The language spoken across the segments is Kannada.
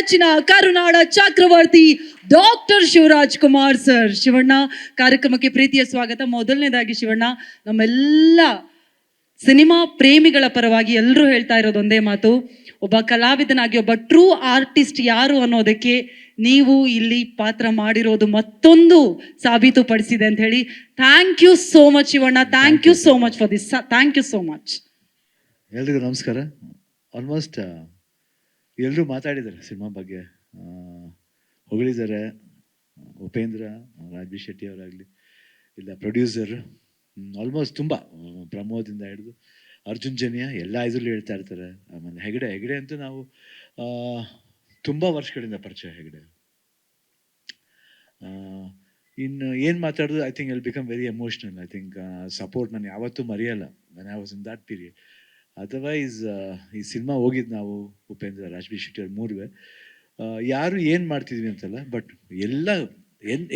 ನೆಚ್ಚಿನ ಕರುನಾಡ ಚಕ್ರವರ್ತಿ ಡಾಕ್ಟರ್ ಶಿವರಾಜ್ ಕುಮಾರ್ ಸರ್. ಶಿವಣ್ಣ, ಕಾರ್ಯಕ್ರಮಕ್ಕೆ ಪ್ರೀತಿಯ ಸ್ವಾಗತ. ಮೊದಲನೇದಾಗಿ ಶಿವಣ್ಣ, ನಮ್ಮೆಲ್ಲ ಸಿನಿಮಾ ಪ್ರೇಮಿಗಳ ಪರವಾಗಿ ಎಲ್ಲರೂ ಹೇಳ್ತಾ ಇರೋದು ಒಂದೇ ಮಾತು, ಒಬ್ಬ ಕಲಾವಿದನಾಗಿ ಒಬ್ಬ ಟ್ರೂ ಆರ್ಟಿಸ್ಟ್ ಯಾರು ಅನ್ನೋದಕ್ಕೆ ನೀವು ಇಲ್ಲಿ ಪಾತ್ರ ಮಾಡಿರೋದು ಮತ್ತೊಂದು ಸಾಬೀತುಪಡಿಸಿದೆ ಅಂತ ಹೇಳಿ. Thank you so much Shivanna, thank you so much for this. Thank you so much. ಎಲ್ರಿಗೂ ನಮಸ್ಕಾರ. ಆಲ್ಮೋಸ್ಟ್ ಎಲ್ಲರೂ ಮಾತಾಡಿದ್ದಾರೆ ಸಿನಿಮಾ ಬಗ್ಗೆ, ಹೊಗಳಿದ್ದಾರೆ. ಉಪೇಂದ್ರ, ರಾಜ್ ಬಿ ಶೆಟ್ಟಿ ಅವರಾಗಲಿ, ಇಲ್ಲ ಪ್ರೊಡ್ಯೂಸರ್, ಆಲ್ಮೋಸ್ಟ್ ತುಂಬ, ಪ್ರಮೋದಿಂದ ಹಿಡಿದು ಅರ್ಜುನ್ ಜನ್ಯ ಎಲ್ಲ ಇದರಲ್ಲೂ ಹೇಳ್ತಾ ಇರ್ತಾರೆ. ಆಮೇಲೆ ಹೆಗಡೆ ಅಂತೂ ನಾವು ತುಂಬ ವರ್ಷಗಳಿಂದ ಪರಿಚಯ. ಹೆಗಡೆ ಇನ್ನು ಏನು ಮಾತಾಡೋದು, I think will become very emotional. I think support ನಾನು ಯಾವತ್ತೂ ಮರೆಯಲ್ಲ, when I was in that period. Otherwise ಈ ಸಿನಿಮಾ ಹೋಗಿದ್ದು ನಾವು ಉಪೇಂದ್ರ, ರಾಜ್ ಬಿ ಶೆಟ್ಟಿ ಅವ್ರು ಮೂರುವೆ, ಯಾರು ಏನು ಮಾಡ್ತಿದ್ವಿ ಅಂತಲ್ಲ, ಬಟ್ ಎಲ್ಲ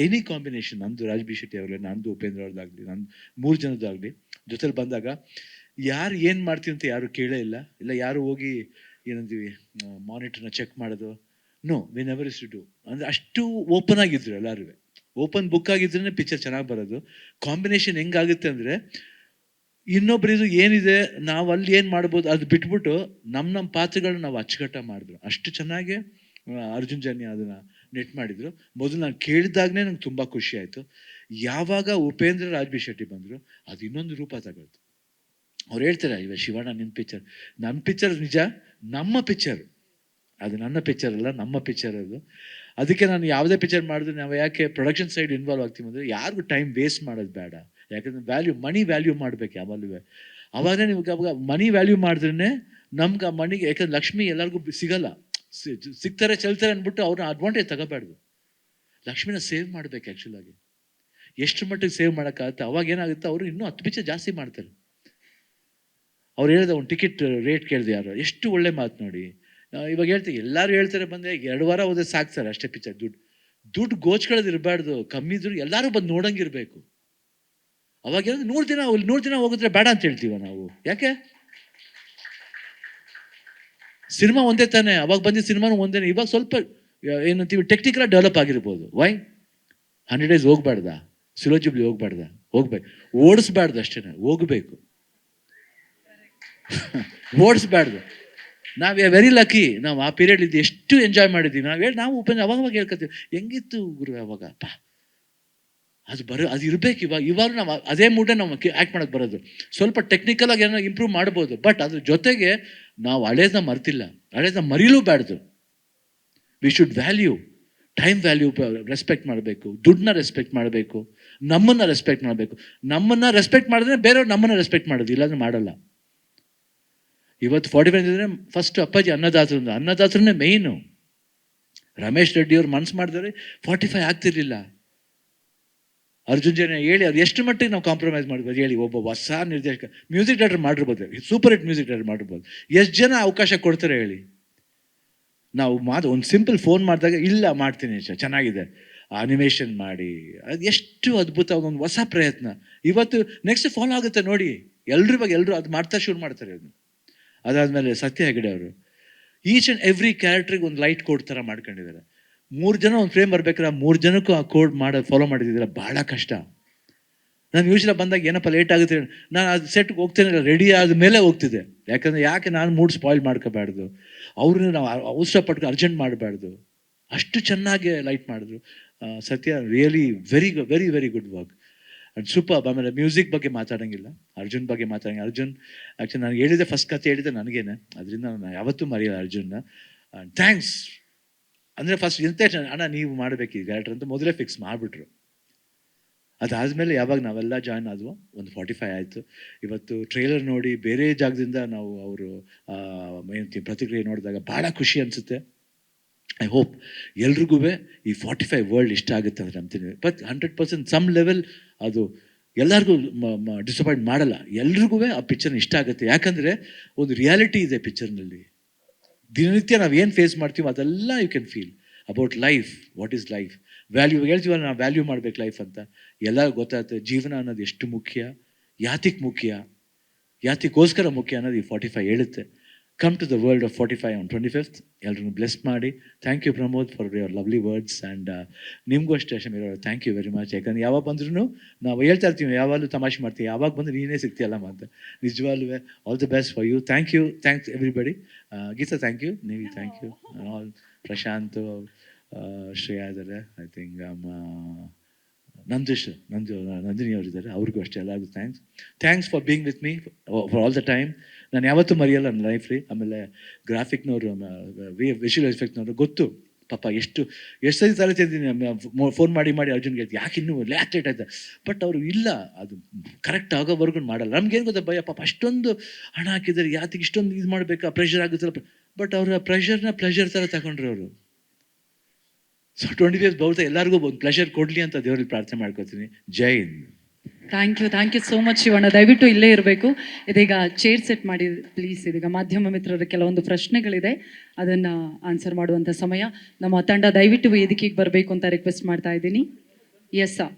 ಎನಿ ಕಾಂಬಿನೇಷನ್, ನಂದು ರಾಜ್ ಬಿ ಶೆಟ್ಟಿ ಅವರೇ, ನಂದು ಉಪೇಂದ್ರ ಅವ್ರದ್ದಾಗಲಿ, ನಂದು ಮೂರು ಜನದ್ದಾಗಲಿ ಜೊತೆಲಿ ಬಂದಾಗ ಯಾರು ಏನು ಮಾಡ್ತೀವಿ ಅಂತ ಯಾರು ಕೇಳೇ ಇಲ್ಲ. ಇಲ್ಲ ಯಾರು ಹೋಗಿ ಏನಂತೀವಿ ಮಾನಿಟರ್ನ ಚೆಕ್ ಮಾಡೋದು, no, we never is to do. ಅಂದರೆ ಅಷ್ಟು ಓಪನ್ ಆಗಿದ್ರು ಎಲ್ಲರೂ, ಓಪನ್ ಬುಕ್ ಆಗಿದ್ರೇ ಪಿಕ್ಚರ್ ಚೆನ್ನಾಗಿ ಬರೋದು. ಕಾಂಬಿನೇಷನ್ ಹೆಂಗಾಗುತ್ತೆ ಅಂದರೆ, ಇನ್ನೊಬ್ರಿದು ಏನಿದೆ, ನಾವು ಅಲ್ಲಿ ಏನು ಮಾಡ್ಬೋದು ಅದು ಬಿಟ್ಬಿಟ್ಟು ನಮ್ಮ ಪಾತ್ರಗಳನ್ನ ನಾವು ಅಚ್ಚುಕಟ್ಟ ಮಾಡಿದ್ರು. ಅಷ್ಟು ಚೆನ್ನಾಗಿ ಅರ್ಜುನ್ ಜನ್ಯ ಅದನ್ನು ನೆಟ್ ಮಾಡಿದರು. ಮೊದಲು ನಾನು ಕೇಳಿದಾಗಲೇ ನಂಗೆ ತುಂಬ ಖುಷಿ ಆಯಿತು. ಯಾವಾಗ ಉಪೇಂದ್ರ, ರಾಜ್ ಬಿ ಶೆಟ್ಟಿ ಬಂದರು, ಅದು ಇನ್ನೊಂದು ರೂಪ ತಗೊಳ್ತು. ಅವ್ರು ಹೇಳ್ತಾರೆ, ಇವಾಗ ಶಿವಣ್ಣ ನಿನ್ನ ಪಿಕ್ಚರ್ ನಿಜ, ನಮ್ಮ ಪಿಕ್ಚರ್ ಅದು, ನನ್ನ ಪಿಕ್ಚರ್ ಅಲ್ಲ, ನಮ್ಮ ಪಿಕ್ಚರ್ ಅದು. ಅದಕ್ಕೆ ನಾನು ಯಾವುದೇ ಪಿಕ್ಚರ್ ಮಾಡಿದ್ರೆ ನಾವು ಯಾಕೆ ಪ್ರೊಡಕ್ಷನ್ ಸೈಡ್ ಇನ್ವಾಲ್ವ್ ಆಗ್ತೀವಿ ಅಂದರೆ, ಯಾರಿಗೂ ಟೈಮ್ ವೇಸ್ಟ್ ಮಾಡೋದು ಬೇಡ. ಯಾಕಂದರೆ ಮನಿ ವ್ಯಾಲ್ಯೂ ಮಾಡಬೇಕು ಯಾವಾಗಲೂ. ಅವಾಗ ನಿಮ್ಗೆ ಅವಾಗ ಮನಿ ವ್ಯಾಲ್ಯೂ ಮಾಡಿದ್ರೇ ನಮ್ಗೆ ಆ ಮನಿಗೆ, ಯಾಕಂದ್ರೆ ಲಕ್ಷ್ಮಿ ಎಲ್ಲರಿಗೂ ಸಿಗಲ್ಲ, ಸಿಗ್ತಾರೆ ಚೆಲ್ತಾರೆ ಅಂದ್ಬಿಟ್ಟು ಅವ್ರನ್ನ ಅಡ್ವಾಂಟೇಜ್ ತಗೋಬಾರ್ದು. ಲಕ್ಷ್ಮಿನ ಸೇವ್ ಮಾಡಬೇಕು. ಆ್ಯಕ್ಚುಲಾಗಿ ಎಷ್ಟು ಮಟ್ಟಿಗೆ ಸೇವ್ ಮಾಡೋಕ್ಕಾಗುತ್ತೆ, ಅವಾಗ ಏನಾಗುತ್ತೆ, ಅವರು ಇನ್ನೂ 10 ಪಿಕ್ಚರ್ ಜಾಸ್ತಿ ಮಾಡ್ತಾರೆ. ಅವ್ರು ಹೇಳಿದ ಒಂದು ಟಿಕೆಟ್ ರೇಟ್ ಕೇಳಿದೆ ಯಾರು, ಎಷ್ಟು ಒಳ್ಳೆ ಮಾತು ನೋಡಿ. ಇವಾಗ ಹೇಳ್ತೀವಿ, ಎಲ್ಲರೂ ಹೇಳ್ತಾರೆ ಬಂದೆ 2 ವಾರ ಹೋದ್ರೆ ಸಾಕು ಸರ್ ಅಷ್ಟೇ ಪಿಕ್ಚರ್. ದುಡ್ಡು ಗೋಚ್ಕೊಳ್ಳೋದು ಇರಬಾರ್ದು, ಕಮ್ಮಿ ದುಡ್ಡು ಎಲ್ಲರೂ ಬಂದು ನೋಡಂಗಿರ್ಬೇಕು. ಅವಾಗ ಏನಂದ್ರೆ 100 ದಿನ ಹೋಗಿದ್ರೆ ಬೇಡ ಅಂತ ಹೇಳ್ತೀವ ನಾವು. ಯಾಕೆ? ಸಿನಿಮಾ ಒಂದೇ ತಾನೆ, ಅವಾಗ ಬಂದಿದ್ದ ಸಿನಿಮಾನು ಒಂದೇನೆ. ಇವಾಗ ಸ್ವಲ್ಪ ಏನಂತೀವಿ ಟೆಕ್ನಿಕಲ್ ಡೆವಲಪ್ ಆಗಿರ್ಬೋದು. ವೈ 100 days ಹೋಗ್ಬಾರ್ದ, ಸಿಲೋ ಜುಬ್ಲಿ ಹೋಗ್ಬಾರ್ದ, ಹೋಗ್ಬೇಕು, ಓಡಿಸ್ಬಾರ್ದು ಅಷ್ಟೇ, ಹೋಗ್ಬೇಕು, ಓಡಿಸ್ಬಾರ್ದು. ನಾವು ವೆರಿ ಲಕ್ಕಿ, ನಾವು ಆ ಪೀರಿಯಡ್ ಇದ್ದು ಎಷ್ಟು ಎಂಜಾಯ್ ಮಾಡಿದ್ದೀವಿ. ನಾವು ಉಪೇಂದ್ರ ಅವಾಗ ಹೇಳ್ಕೊತೀವಿ, ಹೆಂಗಿತ್ತು ಗುರು ಅವಾಗ, ಅದು ಇರಬೇಕು. ಇವಾಗ ನಾವು ಅದೇ ಮೂಡೇ ನಾವು ಆ್ಯಕ್ಟ್ ಮಾಡೋಕ್ಕೆ ಬರೋದು. ಸ್ವಲ್ಪ ಟೆಕ್ನಿಕಲ್ ಆಗಿ ಏನೋ ಇಂಪ್ರೂವ್ ಮಾಡ್ಬೋದು, ಬಟ್ ಅದ್ರ ಜೊತೆಗೆ ನಾವು ಹಳೇದನ್ನ ಮರ್ತಿಲ್ಲ, ಹಳೇದನ್ನ ಮರೀಲೂಬಾರ್ದು. We should value time, value respect ಮಾಡಬೇಕು, ದುಡ್ಡನ್ನ ರೆಸ್ಪೆಕ್ಟ್ ಮಾಡಬೇಕು, ನಮ್ಮನ್ನು ರೆಸ್ಪೆಕ್ಟ್ ಮಾಡಬೇಕು. ನಮ್ಮನ್ನು ರೆಸ್ಪೆಕ್ಟ್ ಮಾಡಿದ್ರೆ ಬೇರೆಯವ್ರು ನಮ್ಮನ್ನು ರೆಸ್ಪೆಕ್ಟ್ ಮಾಡೋದು, ಇಲ್ಲಾಂದ್ರೆ ಮಾಡಲ್ಲ. ಇವತ್ತು 45 ಇದ್ರೆ ಫಸ್ಟ್ ಅಪ್ಪಾಜಿ ಅನ್ನದಾತರನ್ನೇ ಮೇಯ್ನು. ರಮೇಶ್ ರೆಡ್ಡಿ ಅವ್ರು ಮನ್ಸು ಮಾಡಿದ್ರೆ 45 ಆಗ್ತಿರ್ಲಿಲ್ಲ. ಅರ್ಜುನ್ ಜನ್ಯ ಹೇಳಿ ಅವ್ರು ಎಷ್ಟು ಮಟ್ಟಿಗೆ ನಾವು ಕಾಂಪ್ರಮೈಸ್ ಮಾಡ್ಬೋದು ಹೇಳಿ. ಒಬ್ಬ ಹೊಸ ನಿರ್ದೇಶಕ, ಮ್ಯೂಸಿಕ್ ಡೈರೆಕ್ಟರ್ ಮಾಡಿರ್ಬೋದು, ಸೂಪರ್ ಹಿಟ್ ಮ್ಯೂಸಿಕ್ ಡೈರೆಕ್ಟರ್ ಮಾಡಿರ್ಬೋದು. ಎಷ್ಟು ಜನ ಅವಕಾಶ ಕೊಡ್ತಾರೆ ಹೇಳಿ. ನಾವು ಒಂದು ಸಿಂಪಲ್ ಫೋನ್ ಮಾಡಿದಾಗ ಇಲ್ಲ ಮಾಡ್ತೀನಿ ಚೆನ್ನಾಗಿದೆ, ಅನಿಮೇಷನ್ ಮಾಡಿ, ಅದು ಎಷ್ಟು ಅದ್ಭುತವಾದ ಒಂದು ಹೊಸ ಪ್ರಯತ್ನ. ಇವತ್ತು ನೆಕ್ಸ್ಟ್ ಫಾಲೋ ಆಗುತ್ತೆ ನೋಡಿ, ಎಲ್ಲರೂ ಅದು ಮಾಡ್ತಾ ಶುರು ಮಾಡ್ತಾರೆ. ಅದು ಅದಾದಮೇಲೆ ಸತ್ಯ ಹೆಗಡೆ ಅವರು ಈಚ್ ಆ್ಯಂಡ್ ಎವ್ರಿ ಕ್ಯಾರೆಕ್ಟ್ರಿಗೆ ಒಂದು ಲೈಟ್ ಕೋಡ್ ಥರ ಮಾಡ್ಕೊಂಡಿದ್ದಾರೆ. 3 ಜನ ಒಂದು ಫ್ರೇಮ್ ಬರ್ಬೇಕಾದ್ರೆ 3 ಜನಕ್ಕೂ ಆ ಕೋಡ್ ಫಾಲೋ ಮಾಡಿದ್ದೀರ, ಭಾಳ ಕಷ್ಟ. ನಾನು ಯೂಶಲಿ ಬಂದಾಗ ಏನಪ್ಪ ಲೇಟ್ ಆಗುತ್ತೆ, ನಾನು ಅದು ಸೆಟ್ಗೆ ಹೋಗ್ತೇನೆ, ರೆಡಿ ಆದಮೇಲೆ ಹೋಗ್ತಿದ್ದೆ. ಯಾಕೆ ನಾನು ಮೂಡ್ ಸ್ಪಾಯ್ಲ್ ಮಾಡ್ಕೋಬಾರ್ದು, ಅವ್ರನ್ನ ನಾವು ಅವಸರಪಟ್ಟು ಅರ್ಜೆಂಟ್ ಮಾಡಬಾರ್ದು. ಅಷ್ಟು ಚೆನ್ನಾಗಿ ಲೈಟ್ ಮಾಡಿದ್ರು ಸತ್ಯ. Really very very very good work and super. ಆಮೇಲೆ ಮ್ಯೂಸಿಕ್ ಬಗ್ಗೆ ಮಾತಾಡೋಂಗಿಲ್ಲ, ಅರ್ಜುನ್ ಬಗ್ಗೆ ಮಾತಾಡೋಂಗಿಲ್ಲ. ಅರ್ಜುನ್ ಆ್ಯಕ್ಚುಲಿ ನಾನು ಹೇಳಿದೆ, ಫಸ್ಟ್ ಕತೆ ಹೇಳಿದೆ ನನಗೇನೆ, ಅದರಿಂದ ನಾನು ಯಾವತ್ತೂ ಮರೆಯಲ್ಲ ಅರ್ಜುನ್ನ. ಥ್ಯಾಂಕ್ಸ್ ಅಂದರೆ ಫಸ್ಟ್ ಎಂತ ಅಣ್ಣ ನೀವು ಮಾಡಬೇಕು ಈ ಡೈರೆಕ್ಟರ್ ಅಂತ ಮೊದಲೇ ಫಿಕ್ಸ್ ಮಾಡಿಬಿಟ್ರು. ಅದಾದಮೇಲೆ ಯಾವಾಗ ನಾವೆಲ್ಲ ಜಾಯ್ನ್ ಆದ್ವು, ಒಂದು 45 ಆಯಿತು. ಇವತ್ತು ಟ್ರೇಲರ್ ನೋಡಿ ಬೇರೆ ಜಾಗದಿಂದ ನಾವು ಅವರು ಪ್ರತಿಕ್ರಿಯೆ ನೋಡಿದಾಗ ಭಾಳ ಖುಷಿ ಅನಿಸುತ್ತೆ. ಐ ಹೋಪ್ ಎಲ್ರಿಗೂ ಈ 45 ವರ್ಲ್ಡ್ ಇಷ್ಟ ಆಗುತ್ತೆ ಅಂತ ನಂಬ್ತೀನಿ. ಬಟ್ 100% ಸಮ್ ಲೆವೆಲ್ ಅದು ಎಲ್ಲರಿಗೂ ಡಿಸಪಾಯಿಂಟ್ ಮಾಡಲ್ಲ. ಎಲ್ರಿಗೂ ಆ ಪಿಕ್ಚರ್ನ ಇಷ್ಟ ಆಗುತ್ತೆ. ಯಾಕಂದರೆ ಒಂದು ರಿಯಾಲಿಟಿ ಇದೆ ಪಿಕ್ಚರ್ನಲ್ಲಿ. ದಿನನಿತ್ಯ ನಾವು ಏನು ಫೇಸ್ ಮಾಡ್ತೀವೋ ಅದೆಲ್ಲ you can feel about life. What is life value ಹೇಳ್ತೀವಲ್ಲ, ನಾವು ವ್ಯಾಲ್ಯೂ ಮಾಡ್ಬೇಕು ಲೈಫ್ ಅಂತ. ಎಲ್ಲ ಗೊತ್ತಾಗುತ್ತೆ ಜೀವನ ಅನ್ನೋದು ಎಷ್ಟು ಮುಖ್ಯ, ಯಾತಿಗೆ ಮುಖ್ಯ, ಯಾತಿಗೋಸ್ಕರ ಮುಖ್ಯ ಅನ್ನೋದು ಈ 45 ಹೇಳುತ್ತೆ. Come to the world of 45 on 25th. ಎಲ್ಲರೂ ಬ್ಲೆಸ್ ಮಾಡಿ. Thank you Pramod for your lovely words. And ನಿಮಗೂ ಅಷ್ಟೇ ಶಮೀರ್ ಅವರು, ಥ್ಯಾಂಕ್ ಯು ವೆರಿ ಮಚ್. ಯಾಕಂದ್ರೆ ಯಾವಾಗ ಬಂದ್ರೂ ನಾವು ಹೇಳ್ತಾ ಇರ್ತೀವಿ, ಯಾವಾಗಲೂ ತಮಾಷೆ ಮಾಡ್ತೀವಿ, ಯಾವಾಗ ಬಂದರೆ ನೀನೇ ಸಿಗ್ತೀಯಲ್ಲಮ್ಮ ಅಂತ. ನಿಜವಾಗ್ಲೂ all the best for you. Thank you, thanks everybody. Geetha thank you, ನೀವು thank you, all Prashanth, Shreya ಇದ್ದಾರೆ, ಐ ಥಿಂಕ್ ನಂದಿನಿ ಅವರಿದ್ದಾರೆ, ಅವ್ರಿಗೂ ಅಷ್ಟೇ ಎಲ್ಲರಿಗೂ thanks for being with me for all the time. ನಾನು ಯಾವತ್ತೂ ಮರೆಯಲ್ಲ ನನ್ನ ಲೈಫ್ಲಿ. ಆಮೇಲೆ ಗ್ರಾಫಿಕ್ನವರು, ವಿಷುವಲ್ ಎಫೆಕ್ಟ್ನವರು ಗೊತ್ತು ಪಾಪ ಎಷ್ಟು ಸರಿ ತಲೆ ತಿಂತೀನಿ. ಫೋನ್ ಮಾಡಿ ಅರ್ಜುನ್ಗೆ ಹೇಳ್ತೀನಿ, ಯಾಕೆ ಇನ್ನೂ ಲೇಟ್ ಆಯ್ತು, ಬಟ್ ಅವರು ಇಲ್ಲ, ಅದು ಕರೆಕ್ಟ್ ಆಗೋವರೆಗೂ ಮಾಡಲ್ಲ. ನಮ್ಗೇನು ಗೊತ್ತಾ ಭಯ, ಪಾಪ ಅಷ್ಟೊಂದು ಹಣ ಹಾಕಿದ್ದಾರೆ, ಯಾತಿಗೆ ಇಷ್ಟೊಂದು ಇದು ಮಾಡಬೇಕಾ, ಪ್ರೆಷರ್ ಆಗುತ್ತಲ್ಲ. ಬಟ್ ಅವರ ಪ್ರೆಷರ್ನ ಪ್ಲೆಷರ್ ಥರ ತಗೊಂಡ್ರು ಅವರು. ಸೊ 25 ಬಹುತ ಎಲ್ಲರಿಗೂ ಒಂದು ಪ್ಲೆಷರ್ ಕೊಡಲಿ ಅಂತ ದೇವರಲ್ಲಿ ಪ್ರಾರ್ಥನೆ ಮಾಡ್ಕೊತೀನಿ. ಜೈ Hind. Thank you so much Shivanna. ದಯವಿಟ್ಟು ಇಲ್ಲೇ ಇರಬೇಕು. ಇದೀಗ ಚೇರ್ ಸೆಟ್ ಮಾಡಿ ಪ್ಲೀಸ್. ಇದೀಗ ಮಾಧ್ಯಮ ಮಿತ್ರರ ಕೆಲವೊಂದು ಪ್ರಶ್ನೆಗಳಿದೆ, ಅದನ್ನು ಆನ್ಸರ್ ಮಾಡುವಂಥ ಸಮಯ. ನಮ್ಮ ತಂಡ ದಯವಿಟ್ಟು ವೇದಿಕೆಗೆ ಬರಬೇಕು ಅಂತ ರಿಕ್ವೆಸ್ಟ್ ಮಾಡ್ತಾ ಇದ್ದೀನಿ. Yes sir.